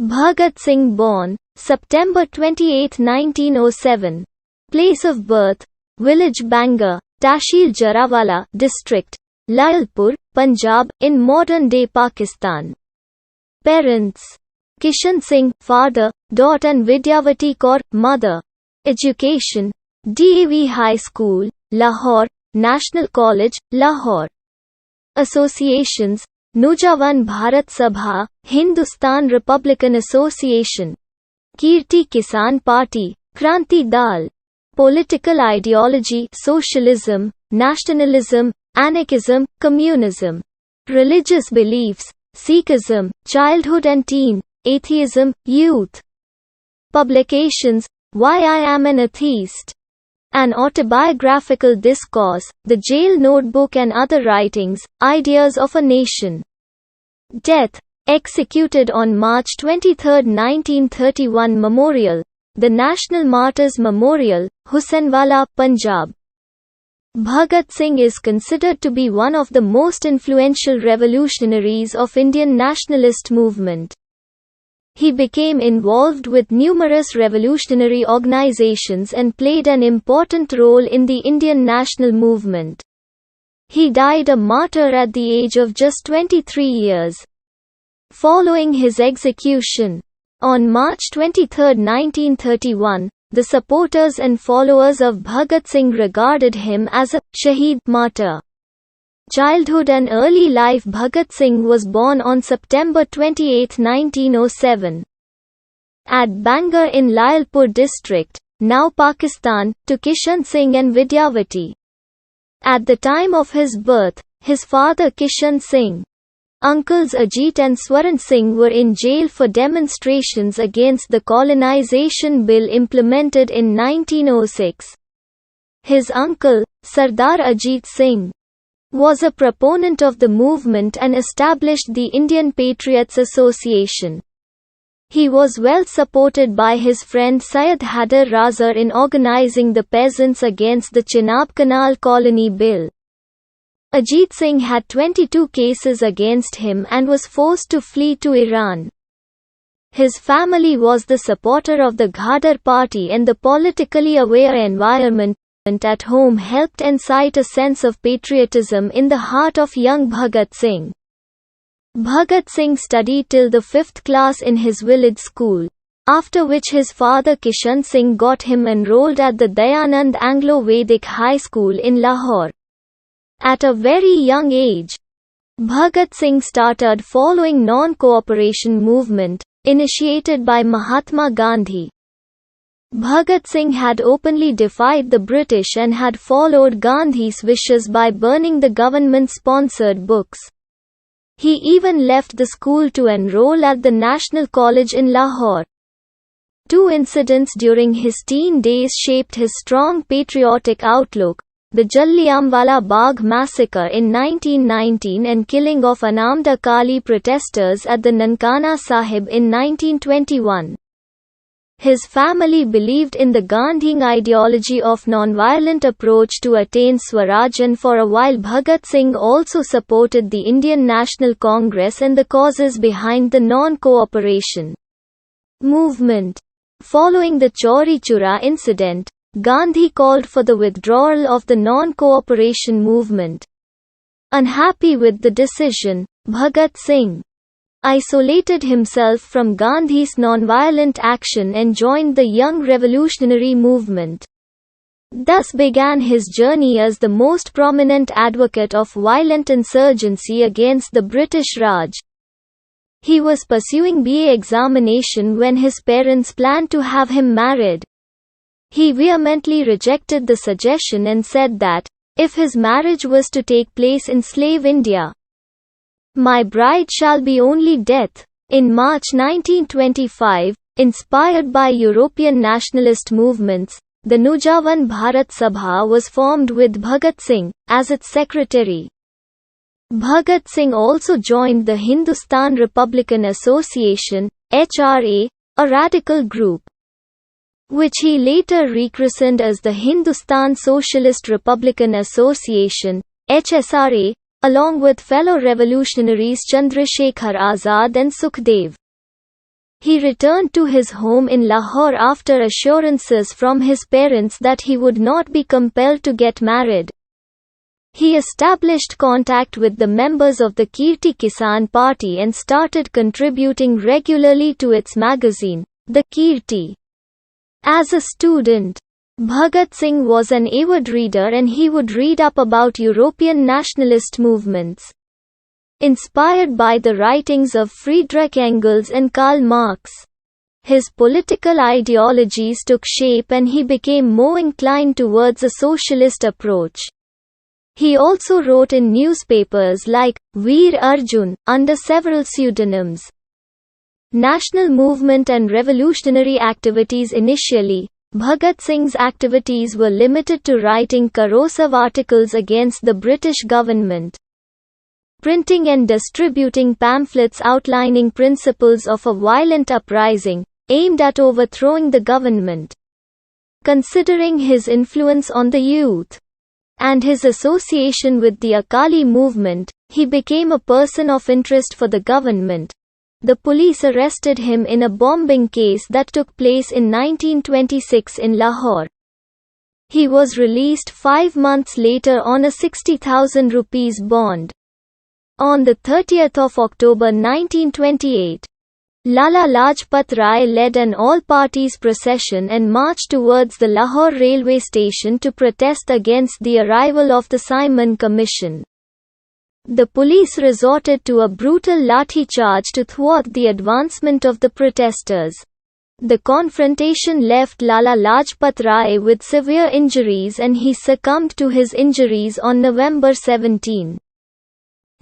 Bhagat Singh born, September 28, 1907. Place of birth, village Banga, Tahsil Jarawala district, Lalpur, Punjab, in modern-day Pakistan. Parents: Kishan Singh, father, and Vidyavati Kaur, mother. Education: DAV High School, Lahore, National College, Lahore. Associations: Naujawan Bharat Sabha, Hindustan Republican Association. Kirti Kisan Party, Kranti Dal. Political ideology: socialism, nationalism, anarchism, communism. Religious beliefs: Sikhism, childhood and teen, atheism, youth. Publications: Why I Am an Atheist. An autobiographical discourse, The Jail Notebook and Other Writings, Ideas of a Nation. Death: executed on March 23, 1931. Memorial: The National Martyrs Memorial, Hussainwala, Punjab. Bhagat Singh is considered to be one of the most influential revolutionaries of Indian nationalist movement. He became involved with numerous revolutionary organizations and played an important role in the Indian national movement. He died a martyr at the age of just 23 years. Following his execution, on March 23, 1931, the supporters and followers of Bhagat Singh regarded him as a Shaheed martyr. Childhood and early life: Bhagat Singh was born on September 28, 1907. At Banga in Lalpur district, now Pakistan, to Kishan Singh and Vidyavati. At the time of his birth, his father Kishan Singh, uncles Ajit and Swaran Singh were in jail for demonstrations against the colonization bill implemented in 1906. His uncle, Sardar Ajit Singh, was a proponent of the movement and established the Indian Patriots Association. He was well supported by his friend Syed Haider Raza in organizing the peasants against the Chenab Canal Colony Bill. Ajit Singh had 22 cases against him and was forced to flee to Iran. His family was the supporter of the Ghadar party, and the politically aware environment at home helped incite a sense of patriotism in the heart of young Bhagat Singh. Bhagat Singh studied till the 5th class in his village school, after which his father Kishan Singh got him enrolled at the Dayanand Anglo-Vedic High School in Lahore. At a very young age, Bhagat Singh started following non-cooperation movement, initiated by Mahatma Gandhi. Bhagat Singh had openly defied the British and had followed Gandhi's wishes by burning the government-sponsored books. He even left the school to enroll at the National College in Lahore. Two incidents during his teen days shaped his strong patriotic outlook: the Jallianwala Bagh massacre in 1919 and killing of unarmed Akali protesters at the Nankana Sahib in 1921. His family believed in the Gandhian ideology of nonviolent approach to attain Swaraj, and for a while Bhagat Singh also supported the Indian National Congress and the causes behind the non-cooperation movement. Following the Chauri Chura incident, Gandhi called for the withdrawal of the non-cooperation movement. Unhappy with the decision, Bhagat Singh isolated himself from Gandhi's nonviolent action and joined the young revolutionary movement. Thus began his journey as the most prominent advocate of violent insurgency against the British Raj. He was pursuing BA examination when his parents planned to have him married. He vehemently rejected the suggestion and said that, if his marriage was to take place in slave India, my bride shall be only death. In March 1925, inspired by European nationalist movements, the Naujawan Bharat Sabha was formed with Bhagat Singh as its secretary. Bhagat Singh also joined the Hindustan Republican Association, HRA, a radical group, which he later rechristened as the Hindustan Socialist Republican Association, HSRA, along with fellow revolutionaries Chandrasekhar Azad and Sukhdev. He returned to his home in Lahore after assurances from his parents that he would not be compelled to get married. He established contact with the members of the Kirti Kisan Party and started contributing regularly to its magazine, the Kirti. As a student, Bhagat Singh was an avid reader and he would read up about European nationalist movements. Inspired by the writings of Friedrich Engels and Karl Marx, his political ideologies took shape and he became more inclined towards a socialist approach. He also wrote in newspapers like Veer Arjun under several pseudonyms. National movement and revolutionary activities. Initially, Bhagat Singh's activities were limited to writing corrosive articles against the British government, printing and distributing pamphlets outlining principles of a violent uprising, aimed at overthrowing the government. Considering his influence on the youth and his association with the Akali movement, he became a person of interest for the government. The police arrested him in a bombing case that took place in 1926 in Lahore. He was released 5 months later on a 60,000 rupees bond. On the 30th of October 1928, Lala Lajpat Rai led an all-parties procession and marched towards the Lahore railway station to protest against the arrival of the Simon Commission. The police resorted to a brutal lathi charge to thwart the advancement of the protesters. The confrontation left Lala Lajpat Rai with severe injuries and he succumbed to his injuries on November 17,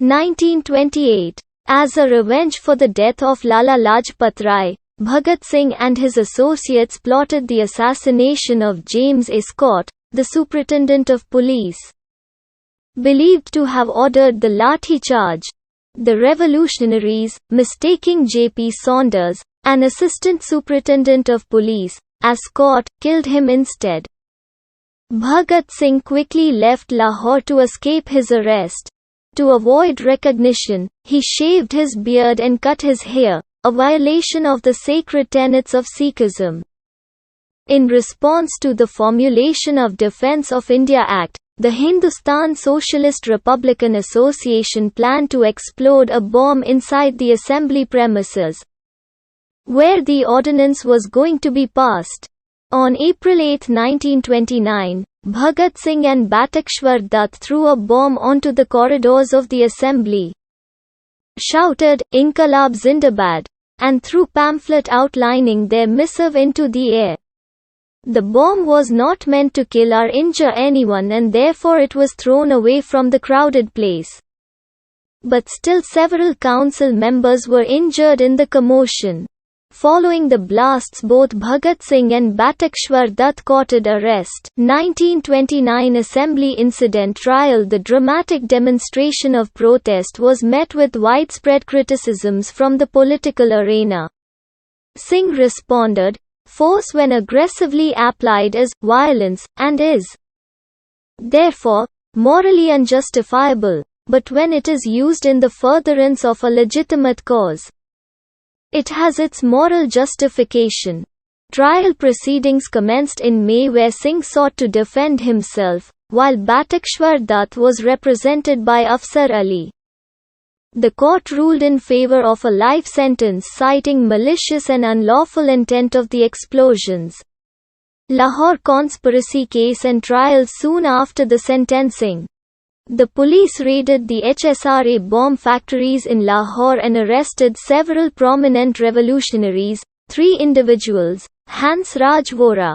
1928. As a revenge for the death of Lala Lajpat Rai, Bhagat Singh and his associates plotted the assassination of James A. Scott, the superintendent of police, believed to have ordered the lathi charge. The revolutionaries, mistaking J.P. Saunders, an assistant superintendent of police, as Scott, killed him instead. Bhagat Singh quickly left Lahore to escape his arrest. To avoid recognition, he shaved his beard and cut his hair, a violation of the sacred tenets of Sikhism. In response to the formulation of Defence of India Act, the Hindustan Socialist Republican Association planned to explode a bomb inside the assembly premises, where the ordinance was going to be passed. On April 8, 1929, Bhagat Singh and Batakshwar Dutt threw a bomb onto the corridors of the assembly, shouted, "Inqilab Zindabad," and threw pamphlet outlining their missive into the air. The bomb was not meant to kill or injure anyone and therefore it was thrown away from the crowded place. But still several council members were injured in the commotion. Following the blasts, both Bhagat Singh and Batakshwar Dutt courted arrest. 1929 Assembly Incident Trial. The dramatic demonstration of protest was met with widespread criticisms from the political arena. Singh responded, "Force when aggressively applied is violence, and is therefore morally unjustifiable, but when it is used in the furtherance of a legitimate cause, it has its moral justification." Trial proceedings commenced in May where Singh sought to defend himself, while Batakshwar Dutt was represented by Afsar Ali. The court ruled in favor of a life sentence citing malicious and unlawful intent of the explosions. Lahore conspiracy case and trial. Soon after the sentencing, the police raided the HSRA bomb factories in Lahore and arrested several prominent revolutionaries. 3 individuals, Hans Raj Vora,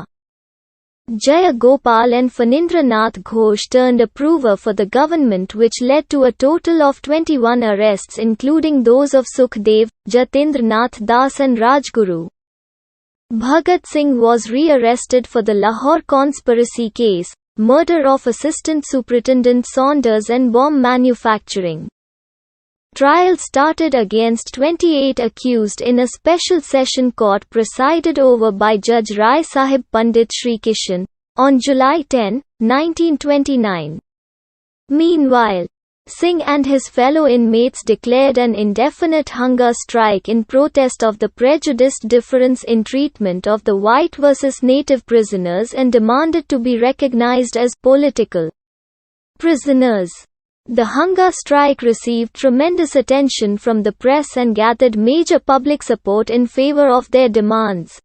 Jaya Gopal and Fanindra Nath Ghosh, turned approver for the government, which led to a total of 21 arrests including those of Sukhdev, Jatendra Nath Das and Rajguru. Bhagat Singh was re-arrested for the Lahore conspiracy case, murder of Assistant Superintendent Saunders and bomb manufacturing. Trial started against 28 accused in a special session court presided over by Judge Rai Sahib Pandit Sri Kishan, on July 10, 1929. Meanwhile, Singh and his fellow inmates declared an indefinite hunger strike in protest of the prejudiced difference in treatment of the white versus native prisoners and demanded to be recognized as political prisoners. The hunger strike received tremendous attention from the press and gathered major public support in favor of their demands.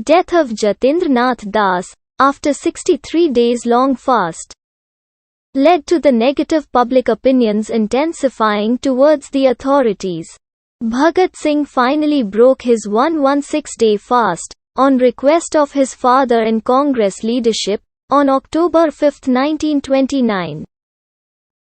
Death of Jatindranath Das, after 63 days long fast, led to the negative public opinions intensifying towards the authorities. Bhagat Singh finally broke his 116-day fast, on request of his father and Congress leadership, on October 5, 1929.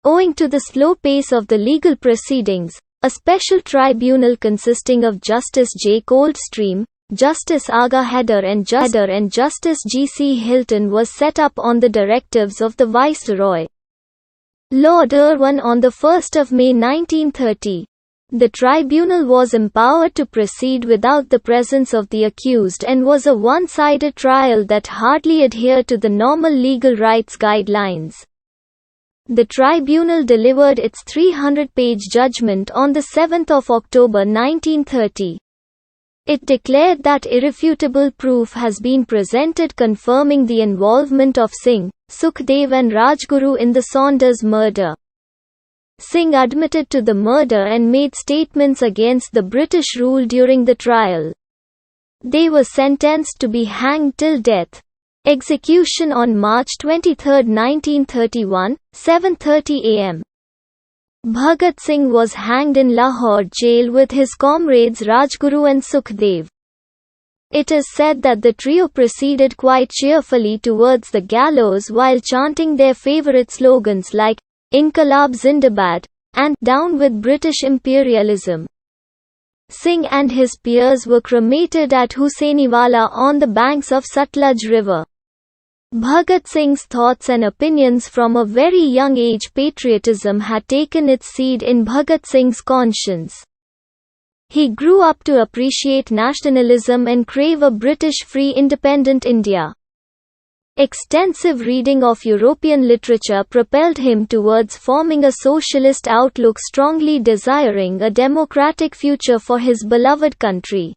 Owing to the slow pace of the legal proceedings, a special tribunal consisting of Justice J. Coldstream, Justice Aga Haider and Justice G. C. Hilton was set up on the directives of the Viceroy, Lord Irwin, on 1 May 1930. The tribunal was empowered to proceed without the presence of the accused and was a one-sided trial that hardly adhered to the normal legal rights guidelines. The tribunal delivered its 300-page judgment on 7 October 1930. It declared that irrefutable proof has been presented confirming the involvement of Singh, Sukhdev and Rajguru in the Saunders murder. Singh admitted to the murder and made statements against the British rule during the trial. They were sentenced to be hanged till death. Execution on March 23, 1931, 7:30 am. Bhagat Singh was hanged in Lahore jail with his comrades Rajguru and Sukhdev. It is said that the trio proceeded quite cheerfully towards the gallows while chanting their favourite slogans like, "Inqilab Zindabad," and "Down with British Imperialism." Singh and his peers were cremated at Hussainiwala on the banks of Sutlej River. Bhagat Singh's thoughts and opinions from a very young age. Patriotism had taken its seed in Bhagat Singh's conscience. He grew up to appreciate nationalism and crave a British free independent India. Extensive reading of European literature propelled him towards forming a socialist outlook, strongly desiring a democratic future for his beloved country.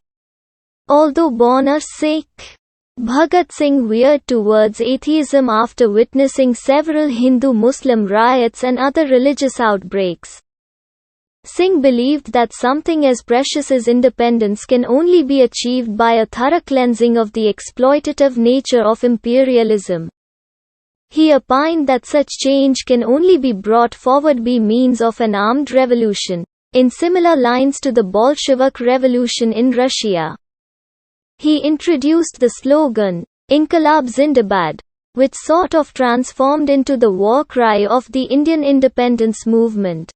Although born a Sikh, Bhagat Singh veered towards atheism after witnessing several Hindu-Muslim riots and other religious outbreaks. Singh believed that something as precious as independence can only be achieved by a thorough cleansing of the exploitative nature of imperialism. He opined that such change can only be brought forward by means of an armed revolution, in similar lines to the Bolshevik Revolution in Russia. He introduced the slogan, "Inqilab Zindabad," which sort of transformed into the war cry of the Indian independence movement.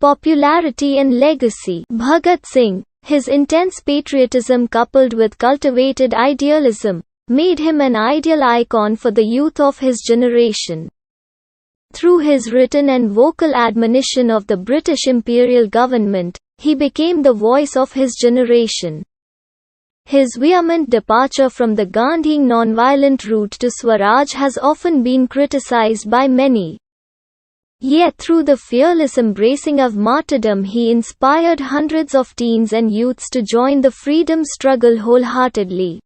Popularity and legacy. Bhagat Singh, his intense patriotism coupled with cultivated idealism, made him an ideal icon for the youth of his generation. Through his written and vocal admonition of the British imperial government, he became the voice of his generation. His vehement departure from the Gandhian nonviolent route to Swaraj has often been criticized by many. Yet through the fearless embracing of martyrdom he inspired hundreds of teens and youths to join the freedom struggle wholeheartedly.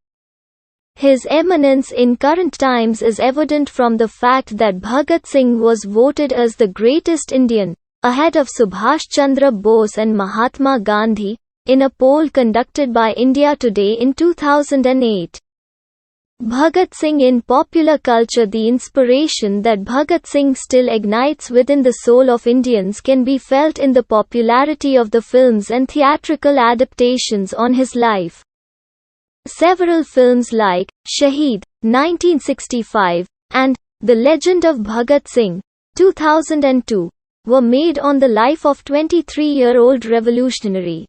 His eminence in current times is evident from the fact that Bhagat Singh was voted as the greatest Indian, ahead of Subhash Chandra Bose and Mahatma Gandhi, in a poll conducted by India Today in 2008. Bhagat Singh in popular culture. The inspiration that Bhagat Singh still ignites within the soul of Indians can be felt in the popularity of the films and theatrical adaptations on his life. Several films like Shaheed, 1965, and The Legend of Bhagat Singh, 2002, were made on the life of 23-year-old revolutionary.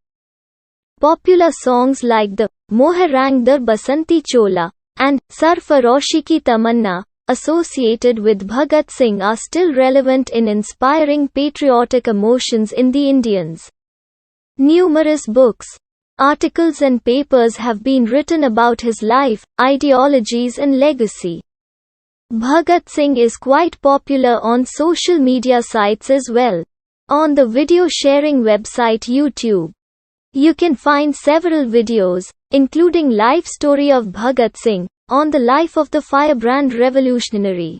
Popular songs like the Moh Rang Dar Basanti Chola and Sarfaroshi Ki Tamanna, associated with Bhagat Singh, are still relevant in inspiring patriotic emotions in the Indians. Numerous books, articles and papers have been written about his life, ideologies and legacy. Bhagat Singh is quite popular on social media sites as well. On the video sharing website YouTube, you can find several videos, including life story of Bhagat Singh, on the life of the firebrand revolutionary.